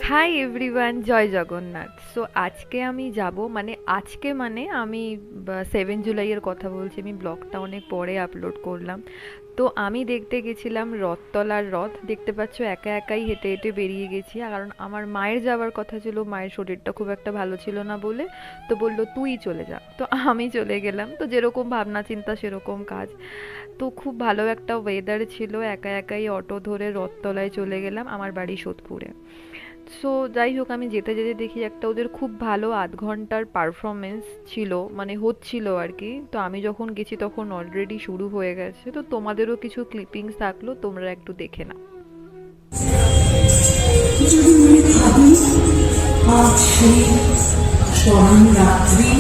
Hi everyone, জয় Jagannath. So আজকে আমি যাব, মানে আমি 7 জুলাইয়ের কথা বলছি। আমি ব্লগটা অনেক পরে আপলোড করলাম। তো আমি দেখতে গেছিলাম রথতলার রথ। দেখতে পাচ্ছ একা একাই হেঁটে হেঁটে বেরিয়ে গেছি, কারণ আমার মায়ের যাওয়ার কথা ছিল। মায়ের শরীরটা খুব একটা ভালো ছিল না বলে তো বললো তুই চলে যা। তো আমি চলে গেলাম। তো যেরকম ভাবনা চিন্তা সেরকম কাজ। তো খুব ভালো একটা ওয়েদার ছিল, একা একাই অটো ধরে রথতলায় চলে গেলাম। আমার বাড়ি সোদপুরে। সো যাই হোক, আমি যেতে যেতে দেখি একটা ওদের খুব ভালো 8 ঘন্টার পারফরমেন্স ছিল, মানে হচ্ছিল আর কি। তো আমি যখন গেছি তখন অলরেডি শুরু হয়ে গেছে। তো তোমাদেরও কিছু ক্লিপিংস থাকলো, তোমরা একটু দেখে নাও। যদি মনে ভাবি আজ সেই স্মরণ রাত্রি,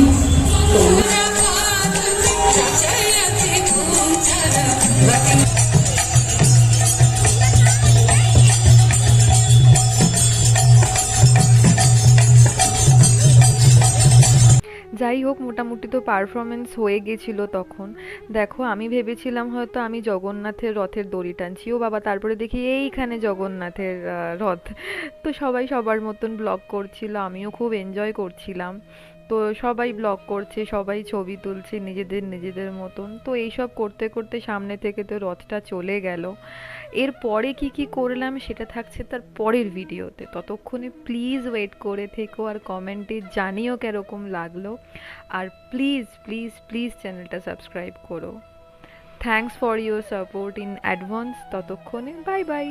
যাই হোক, মোটামুটি তো পারফরমেন্স হয়ে গেছিল তখন। দেখো, আমি ভেবেছিলাম হয়তো আমি জগন্নাথের রথের দড়ি টানছি, ও বাবা, তারপরে দেখি এইখানে জগন্নাথের রথ। তো সবাই সবার মতন ব্লগ করছিল, আমিও খুব এনজয় করছিলাম। তো সবাই ব্লগ করছে, সবাই ছবি তুলছে নিজেদের নিজেদের মতন। তো এইসব করতে করতে সামনে থেকে তো রথটা চলে গেল। এর পরে কি কি করলাম সেটা থাকছে তার পরের ভিডিওতে। ততক্ষণে প্লিজ ওয়েট করে থেকো আর কমেন্টে জানিও কিরকম লাগলো। আর প্লিজ প্লিজ প্লিজ চ্যানেলটা সাবস্ক্রাইব করো। Thanks for your support in advance. ততক্ষণে বাই বাই।